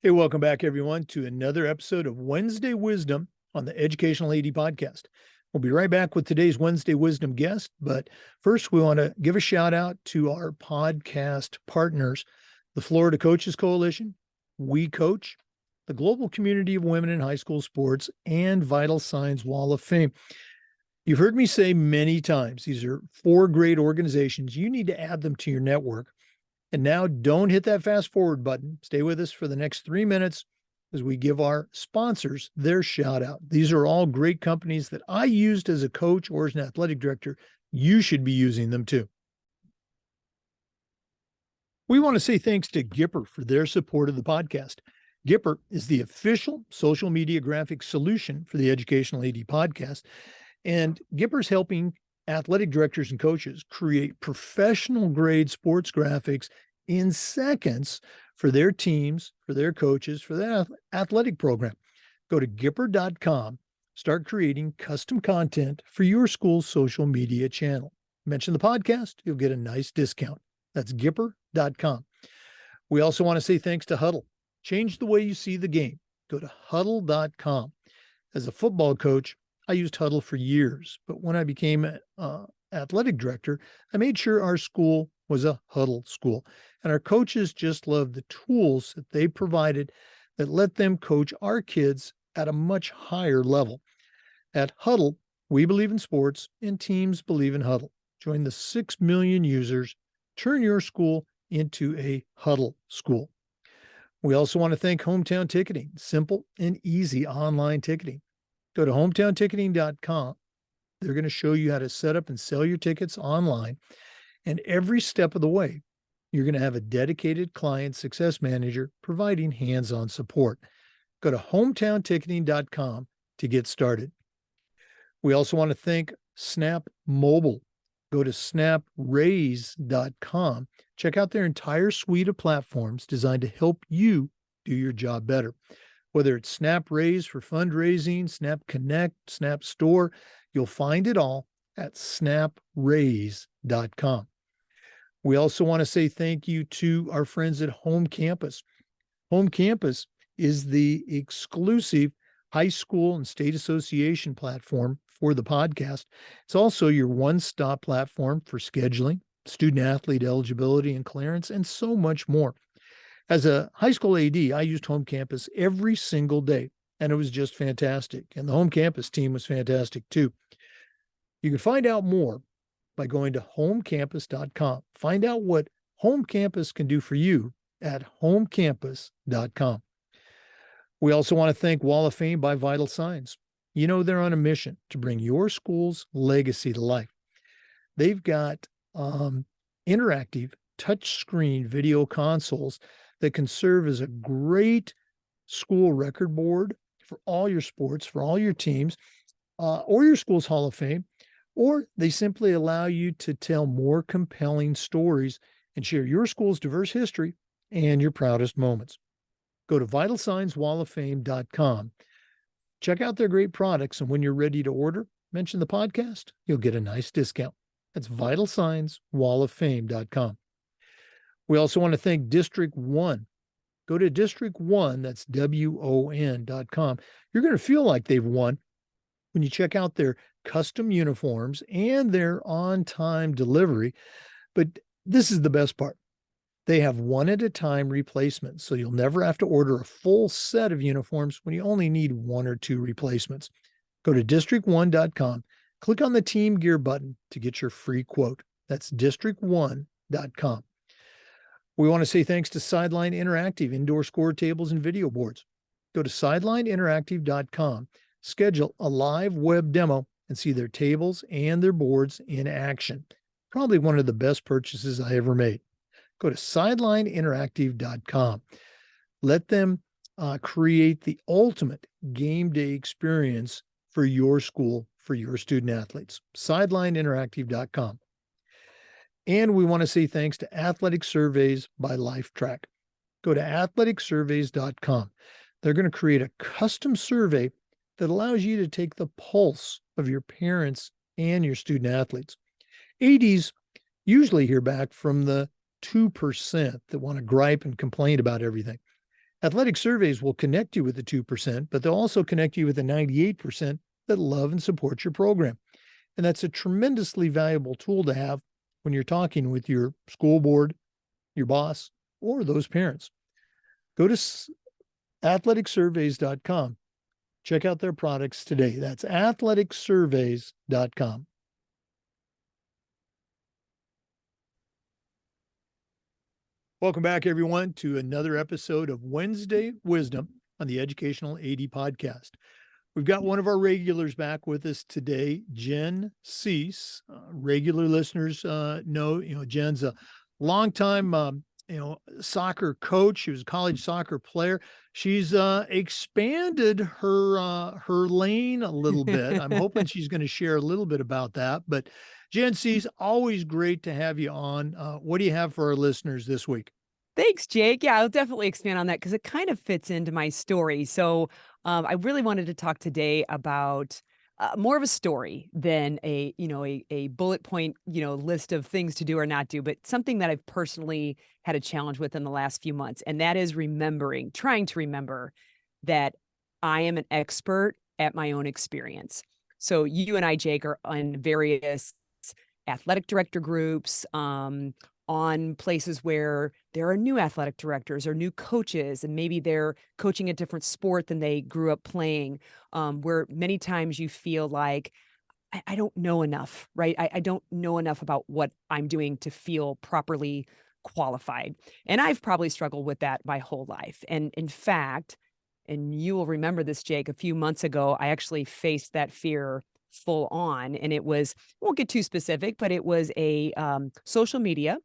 Hey, welcome back, everyone, to another episode of Wednesday Wisdom on the Educational AD Podcast. We'll be right back with today's Wednesday Wisdom guest. But first, we want to give a shout out to our podcast partners, the Florida Coaches Coalition, We Coach, the Global Community of Women in High School Sports, and Vital Signs Wall of Fame. You've heard me say many times, these are four great organizations. You need to add them to your network. And now don't hit that fast forward button. Stay with us for the next 3 minutes as we give our sponsors their shout out. These are all great companies that I used as a coach or as an athletic director. You should be using them too. We want to say thanks to Gipper for their support of the podcast. Gipper is the official social media graphic solution for the Educational AD Podcast. And Gipper's helping athletic directors and coaches create professional grade sports graphics in seconds for their teams, for their coaches, for their athletic program. Go to Gipper.com, start creating custom content for your school's social media channel. Mention the podcast, you'll get a nice discount. That's Gipper.com. We also want to say thanks to Huddle. Change the way you see the game. Go to Huddle.com. As a football coach, I used Huddle for years, but when I became an athletic director, I made sure our school was a Huddle school. And our coaches just loved the tools that they provided that let them coach our kids at a much higher level. At Huddle, we believe in sports and teams believe in Huddle. Join the 6 million users. Turn your school into a Huddle school. We also want to thank Hometown Ticketing, simple and easy online ticketing. Go to hometownticketing.com. They're going to show you how to set up and sell your tickets online. And every step of the way, you're going to have a dedicated client success manager providing hands-on support. Go to hometownticketing.com to get started. We also want to thank Snap Mobile. Go to snapraise.com. Check out their entire suite of platforms designed to help you do your job better. Whether it's Snap Raise for fundraising, Snap Connect, Snap Store, you'll find it all at snapraise.com. We also want to say thank you to our friends at Home Campus. Home Campus is the exclusive high school and state association platform for the podcast. It's also your one-stop platform for scheduling, student-athlete eligibility and clearance, and so much more. As a high school AD, I used Home Campus every single day, and it was just fantastic. And the Home Campus team was fantastic too. You can find out more by going to homecampus.com. Find out what Home Campus can do for you at homecampus.com. We also want to thank Wall of Fame by Vital Signs. You know, they're on a mission to bring your school's legacy to life. They've got interactive touchscreen video consoles that can serve as a great school record board for all your sports, for all your teams, or your school's Hall of Fame, or they simply allow you to tell more compelling stories and share your school's diverse history and your proudest moments. Go to vitalsignswalloffame.com. Check out their great products, and when you're ready to order, mention the podcast. You'll get a nice discount. That's vitalsignswalloffame.com. We also want to thank District 1. Go to District 1, that's WON.com. You're going to feel like they've won when you check out their custom uniforms and their on-time delivery. But this is the best part. They have one-at-a-time replacements, so you'll never have to order a full set of uniforms when you only need one or two replacements. Go to district1.com, click on the Team Gear button to get your free quote. That's district1.com. We want to say thanks to Sideline Interactive, indoor score tables and video boards. Go to sidelineinteractive.com, schedule a live web demo, and see their tables and their boards in action. Probably one of the best purchases I ever made. Go to sidelineinteractive.com. Let them create the ultimate game day experience for your school, for your student athletes. Sidelineinteractive.com. And we want to say thanks to Athletic Surveys by LifeTrack. Go to athleticsurveys.com. They're going to create a custom survey that allows you to take the pulse of your parents and your student athletes. ADs usually hear back from the 2% that want to gripe and complain about everything. Athletic Surveys will connect you with the 2%, but they'll also connect you with the 98% that love and support your program. And that's a tremendously valuable tool to have when you're talking with your school board, your boss, or those parents. Go to athleticsurveys.com. Check out their products today. That's athleticsurveys.com. Welcome back, everyone, to another episode of Wednesday Wisdom on the Educational AD Podcast. We've got one of our regulars back with us today, Jen Siess. Regular listeners know, Jen's a longtime, soccer coach. She was a college soccer player. She's expanded her lane a little bit. I'm hoping she's going to share a little bit about that. But Jen Siess, always great to have you on. What do you have for our listeners this week? Thanks, Jake. Yeah, I'll definitely expand on that because it kind of fits into my story. So I really wanted to talk today about more of a story than a bullet point, list of things to do or not do, but something that I've personally had a challenge with in the last few months. And that is trying to remember that I am an expert at my own experience. So you and I, Jake, are on various athletic director groups, on places where there are new athletic directors or new coaches, and maybe they're coaching a different sport than they grew up playing, where many times you feel like, I don't know enough, right? I don't know enough about what I'm doing to feel properly qualified. And I've probably struggled with that my whole life. And in fact, and you will remember this, Jake, a few months ago, I actually faced that fear full on. And it was, I won't get too specific, but it was a social media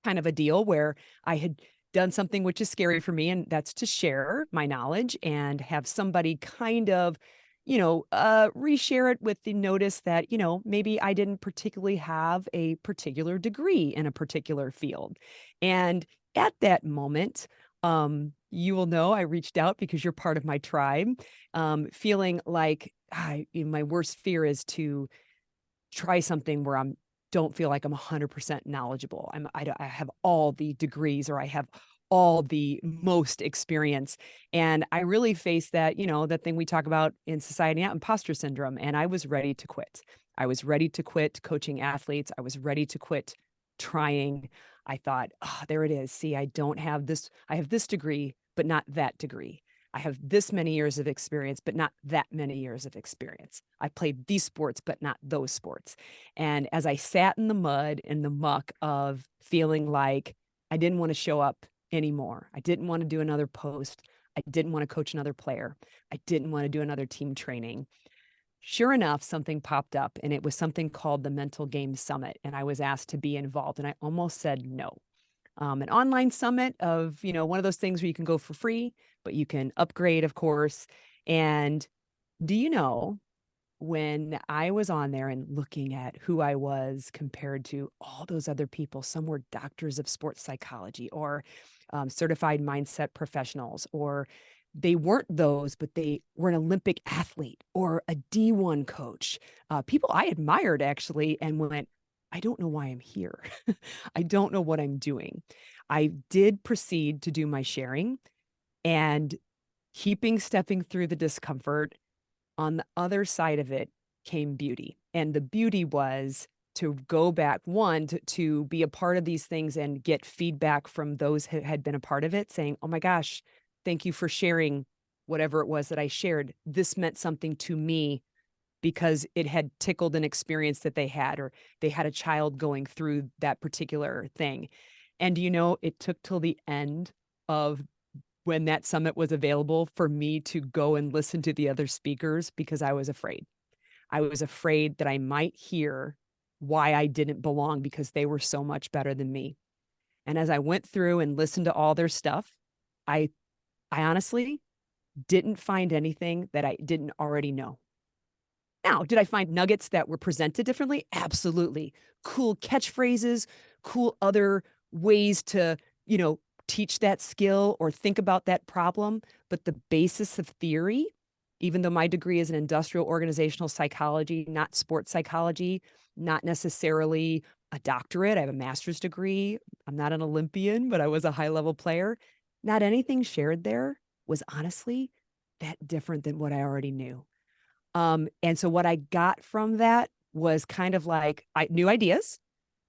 kind of a deal where I had done something which is scary for me, and that's to share my knowledge and have somebody kind of, reshare it with the notice that, maybe I didn't particularly have a particular degree in a particular field. And at that moment, you will know I reached out because you're part of my tribe, feeling like my worst fear is to try something where don't feel like I'm 100% knowledgeable. I have all the degrees, or I have all the most experience. And I really faced that, that thing we talk about in society now, imposter syndrome. And I was ready to quit. I was ready to quit coaching athletes. I was ready to quit trying. I thought, oh, there it is. See, I don't have this. I have this degree, but not that degree. I have this many years of experience, but not that many years of experience. I played these sports, but not those sports. And as I sat in the mud, in the muck of feeling like I didn't want to show up anymore, I didn't want to do another post, I didn't want to coach another player, I didn't want to do another team training. Sure enough, something popped up, and it was something called the Mental Game Summit. And I was asked to be involved, and I almost said no. An online summit of, one of those things where you can go for free, but you can upgrade, of course. And do you know, when I was on there and looking at who I was compared to all those other people, some were doctors of sports psychology or certified mindset professionals, or they weren't those, but they were an Olympic athlete or a D1 coach, people I admired actually, and went, I don't know why I'm here. I don't know what I'm doing. I did proceed to do my sharing, and stepping through the discomfort. On the other side of it came beauty. And the beauty was to go back, one, to be a part of these things and get feedback from those who had been a part of it, saying, oh my gosh, thank you for sharing whatever it was that I shared. This meant something to me because it had tickled an experience that they had, or they had a child going through that particular thing. And, it took till the end of when that summit was available for me to go and listen to the other speakers, because I was afraid. I was afraid that I might hear why I didn't belong because they were so much better than me. And as I went through and listened to all their stuff, I honestly didn't find anything that I didn't already know. Now, did I find nuggets that were presented differently? Absolutely. Cool catchphrases, cool other ways to, teach that skill or think about that problem. But the basis of theory, even though my degree is in industrial organizational psychology, not sports psychology, not necessarily a doctorate, I have a master's degree. I'm not an Olympian, but I was a high-level player. not anything shared there was honestly that different than what I already knew. And so what I got from that was kind of like new ideas,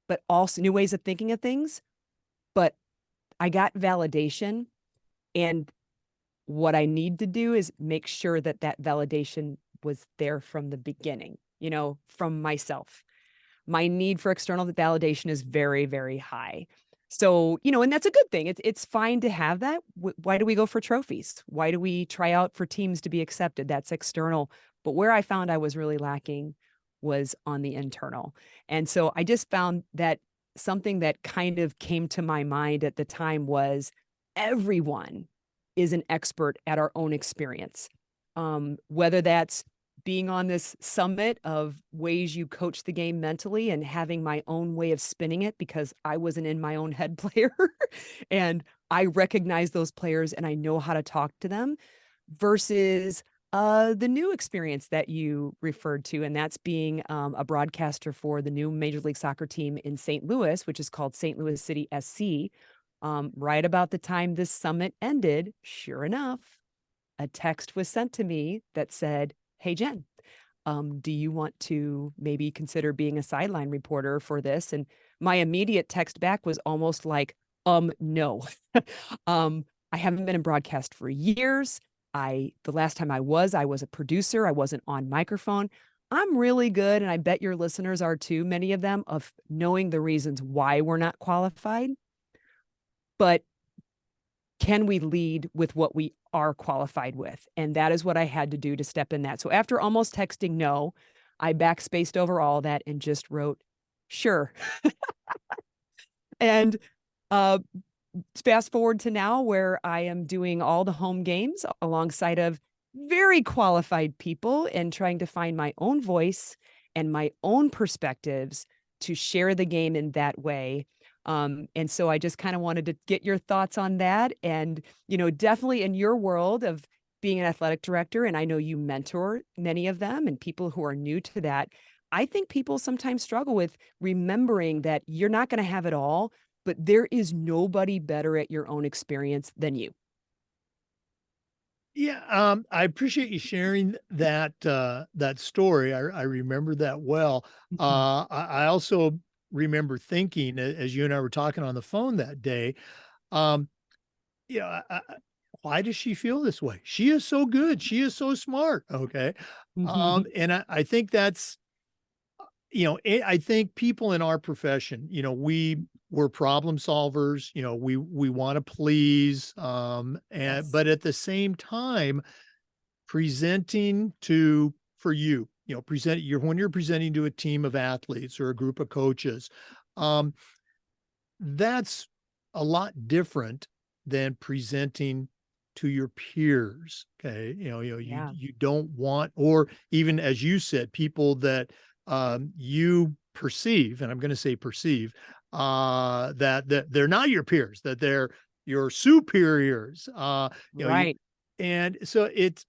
but also new ways of thinking of things. But I got validation. And what I need to do is make sure that that validation was there from the beginning, from myself. My need for external validation is very, very high. So, and that's a good thing. It's fine to have that. Why do we go for trophies? Why do we try out for teams to be accepted? That's external. But where I found I was really lacking was on the internal. And so I just found that something that kind of came to my mind at the time was everyone is an expert at our own experience. Whether that's being on this summit of ways you coach the game mentally and having my own way of spinning it because I wasn't in my own head player and I recognize those players and I know how to talk to them versus the new experience that you referred to, and that's being a broadcaster for the new Major League Soccer team in St. Louis, which is called St. Louis City SC. Right about the time this summit ended, sure enough, a text was sent to me that said, "Hey, Jen, do you want to maybe consider being a sideline reporter for this?" And my immediate text back was almost like, no. I haven't been in broadcast for years. The last time I was a producer. I wasn't on microphone. I'm really good, and I bet your listeners are too, many of them, of knowing the reasons why we're not qualified. But can we lead with what we are qualified with? And that is what I had to do to step in that. So after almost texting no, I backspaced over all that and just wrote, sure. And fast forward to now where I am doing all the home games alongside of very qualified people and trying to find my own voice and my own perspectives to share the game in that way. And so I just kind of wanted to get your thoughts on that. And, definitely in your world of being an athletic director, and I know you mentor many of them and people who are new to that, I think people sometimes struggle with remembering that you're not going to have it all, but there is nobody better at your own experience than you. Yeah, I appreciate you sharing that that story. I remember that well. Mhm. I also remember thinking as you and I were talking on the phone that day, um, why does she feel this way? She is so good. She is so smart. Okay. Mhm. And I think that's, I think people in our profession, we're problem solvers, we want to please, Yes. but at the same time, presenting to for you, when you're presenting to a team of athletes or a group of coaches, um, that's a lot different than presenting to your peers. Okay. Yeah. You don't want, or even as you said, people that you perceive, and I'm going to say perceive, that they're not your peers, that they're your superiors. Right. And so it's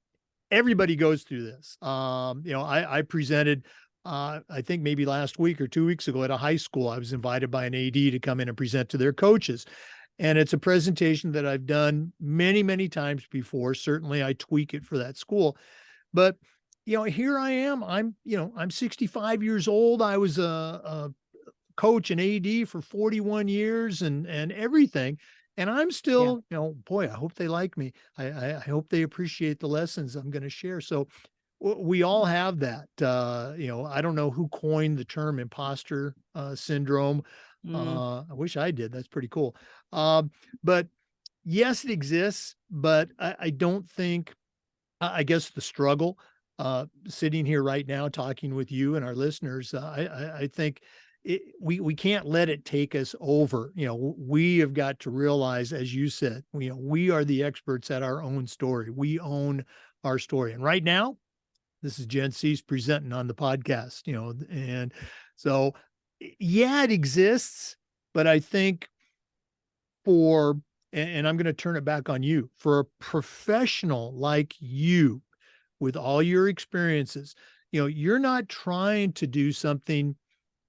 everybody goes through this. I presented, I think maybe last week or 2 weeks ago at a high school. I was invited by an AD to come in and present to their coaches. And it's a presentation that I've done many, many times before. Certainly I tweak it for that school. But, here I am. I'm 65 years old. I was a coach and AD for 41 years and everything. And I'm Yeah. still, boy, I hope they like me. I hope they appreciate the lessons I'm going to share. So we all have that. I don't know who coined the term imposter syndrome. Mm, I wish I did. That's pretty cool. But yes, it exists, but I don't think, I guess the struggle, sitting here right now talking with you and our listeners, I think we can't let it take us over. We have got to realize, as you said, we are the experts at our own story. We own our story. And right now, this is Jen Siess presenting on the podcast, and so yeah, it exists, but I think for, and I'm going to turn it back on you, for a professional like you with all your experiences, you're not trying to do something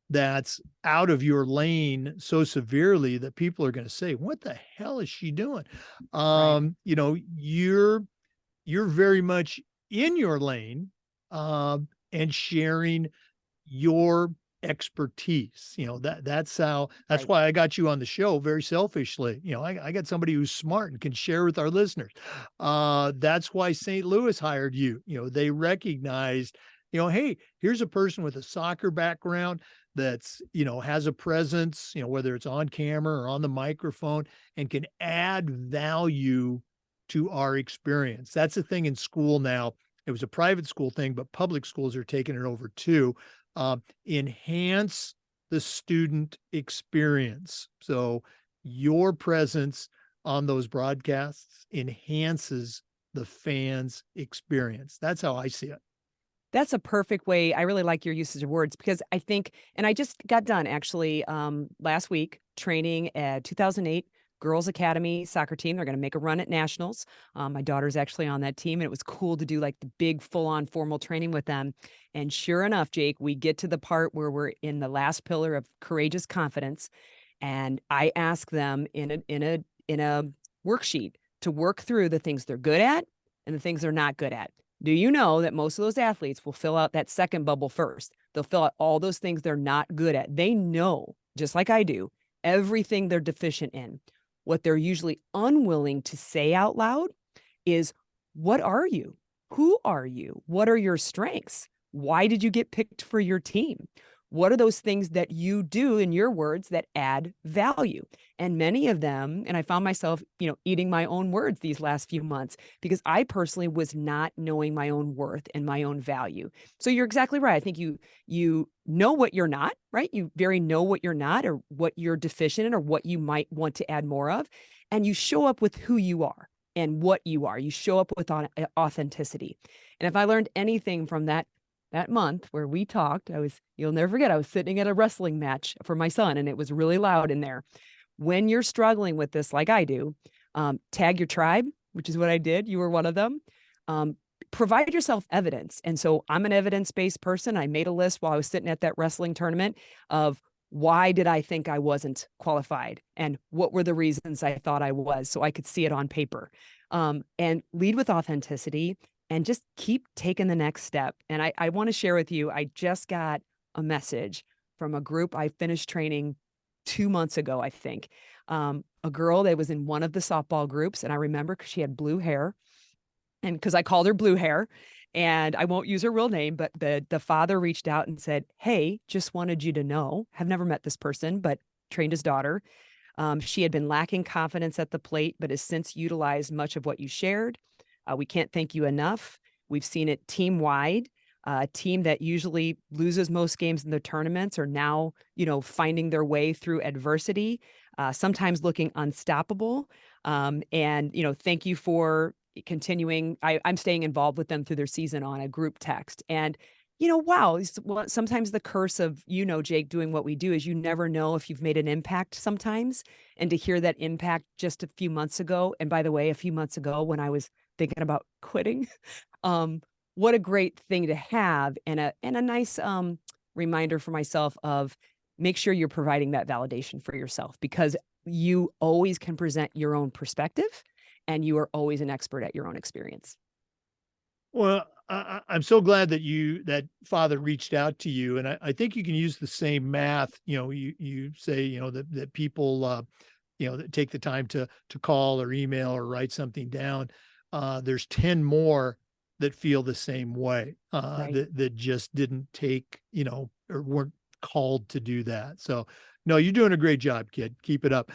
that's out of your lane so severely that people are going to say, what the hell is she doing? Right. You know, you're very much in your lane, and sharing your expertise. You know, that's Right. why I got you on the show very selfishly. You know, I got somebody who's smart and can share with our listeners. That's why St. Louis hired you. You know, they recognized, you know, hey, here's a person with a soccer background that's, you know, has a presence, you know, whether it's on camera or on the microphone, and can add value to our experience. That's the thing in school now. It was a private school thing, but public schools are taking it over too. Enhance the student experience. So your presence on those broadcasts enhances the fans' experience. That's how I see it. That's a perfect way. I really like your usage of words because I think, and I just got done actually last week training at 2008 Girls Academy soccer team. They're going to make a run at nationals. My daughter's actually on that team, and it was cool to do like the big full-on formal training with them. And sure enough, Jake, we get to the part where we're in the last pillar of courageous confidence, and I ask them in a worksheet to work through the things they're good at and the things they're not good at. Do you know that most of those athletes will fill out that second bubble first? They'll fill out all those things they're not good at. They know, just like I do, everything they're deficient in. What they're usually unwilling to say out loud is, what are you? Who are you? What are your strengths? Why did you get picked for your team? What are those things that you do, in your words, that add value? And many of them, and I found myself, eating my own words these last few months because I personally was not knowing my own worth and my own value. So you're exactly right. I think you know what you're not, right? You very know what you're not, or what you're deficient in, or what you might want to add more of. And you show up with who you are and what you are. You show up with authenticity. And if I learned anything from that month where we talked, you'll never forget, I was sitting at a wrestling match for my son, and it was really loud in there. When you're struggling with this, like I do, tag your tribe, which is what I did. You were one of them. Provide yourself evidence. And so I'm an evidence-based person. I made a list while I was sitting at that wrestling tournament of why did I think I wasn't qualified, and what were the reasons I thought I was, so I could see it on paper. And lead with authenticity, and just keep taking the next step. And I want to share with you, I just got a message from a group I finished training 2 months ago, I think. A girl that was in one of the softball groups, and I remember because she had blue hair, and because I called her blue hair, and I won't use her real name, but the father reached out and said, "Hey, just wanted you to know, have never met this person, but trained his daughter. She had been lacking confidence at the plate, but has since utilized much of what you shared. We can't thank you enough. We've seen it team wide. A team that usually loses most games in the tournaments are now, finding their way through adversity, sometimes looking unstoppable. And, thank you for continuing. I'm staying involved with them through their season on a group text. And, wow, sometimes the curse of, Jake, doing what we do is you never know if you've made an impact sometimes. And to hear that impact just a few months ago, and by the way, a few months ago when I was thinking about quitting, what a great thing to have, and a nice reminder for myself of, make sure you're providing that validation for yourself, because you always can present your own perspective, and you are always an expert at your own experience. Well, I'm so glad that father reached out to you, and I think you can use the same math. You know, you say, that people that take the time to call or email or write something down. There's 10 more that feel the same way, Right. that just didn't take, or weren't called to do that. So no, you're doing a great job, kid. Keep it up.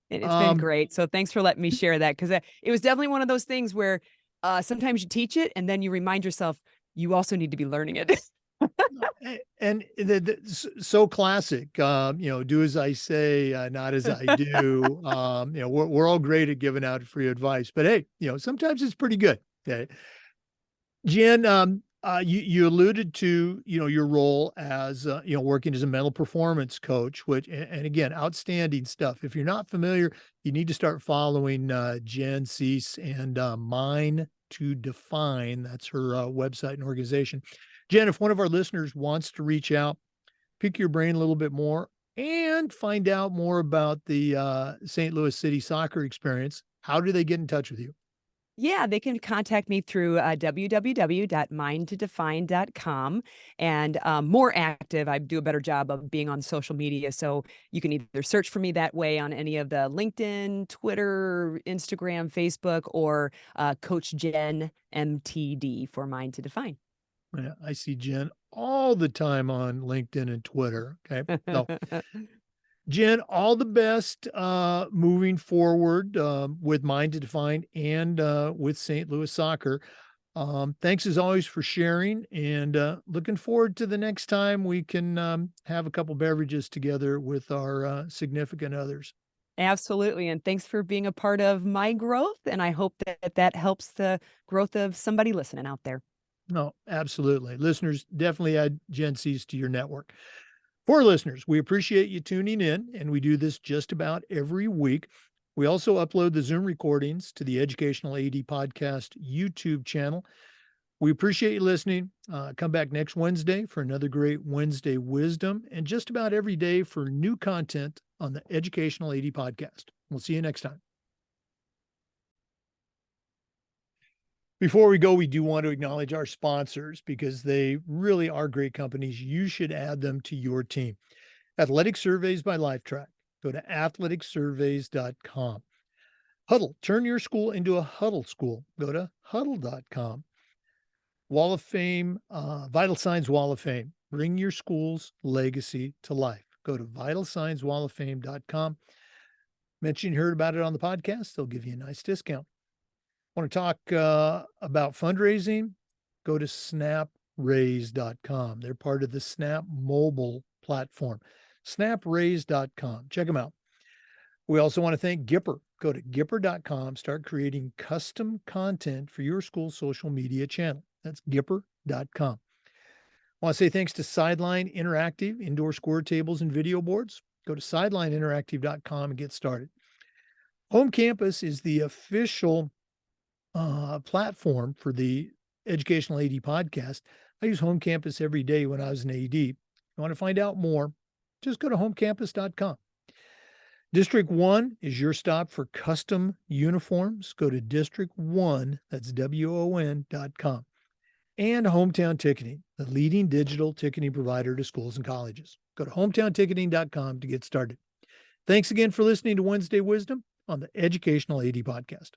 And it's been Um, great. So thanks for letting me share that, because it was definitely one of those things where sometimes you teach it and then you remind yourself you also need to be learning it. and so classic, do as I say, not as I do. We're all great at giving out free advice, but hey, sometimes it's pretty good. Okay. Jen, you alluded to, your role as, working as a mental performance coach, which, and again, outstanding stuff. If you're not familiar, you need to start following Jen Siess and Mine to Define. That's her website and organization. Jen, if one of our listeners wants to reach out, pick your brain a little bit more, and find out more about the St. Louis City soccer experience, how do they get in touch with you? Yeah, they can contact me through www.mindtodefine.com. And more active, I do a better job of being on social media. So you can either search for me that way on any of the LinkedIn, Twitter, Instagram, Facebook, or Coach Jen MTD for Mind to Define. Yeah, I see Jen all the time on LinkedIn and Twitter. Okay. So, Jen, all the best moving forward with Mind to Define and with St. Louis Soccer. Thanks as always for sharing, and looking forward to the next time we can have a couple beverages together with our significant others. Absolutely. And thanks for being a part of my growth. And I hope that that helps the growth of somebody listening out there. No, absolutely. Listeners, definitely add Gen C's to your network. For listeners, we appreciate you tuning in, and we do this just about every week. We also upload the Zoom recordings to the Educational AD Podcast YouTube channel. We appreciate you listening. Come back next Wednesday for another great Wednesday wisdom, and just about every day for new content on the Educational AD Podcast. We'll see you next time. Before we go, we do want to acknowledge our sponsors because they really are great companies. You should add them to your team. Athletic Surveys by Lifetrack. Go to athleticsurveys.com. Huddle. Turn your school into a huddle school. Go to huddle.com. Wall of Fame, Vital Signs Wall of Fame. Bring your school's legacy to life. Go to vitalsignswalloffame.com. Mention you heard about it on the podcast. They'll give you a nice discount. Want to talk about fundraising? Go to snapraise.com. They're part of the Snap mobile platform. Snapraise.com. Check them out. We also want to thank Gipper. Go to Gipper.com. Start creating custom content for your school's social media channel. That's Gipper.com. I want to say thanks to Sideline Interactive, indoor score tables and video boards. Go to sidelineinteractive.com and get started. Home Campus is the official platform for the Educational AD Podcast. I use Home Campus every day when I was an AD. If you want to find out more, just go to homecampus.com. District 1 is your stop for custom uniforms. Go to District 1, that's WON.com. And Hometown Ticketing, the leading digital ticketing provider to schools and colleges. Go to hometownticketing.com to get started. Thanks again for listening to Wednesday Wisdom on the Educational AD Podcast.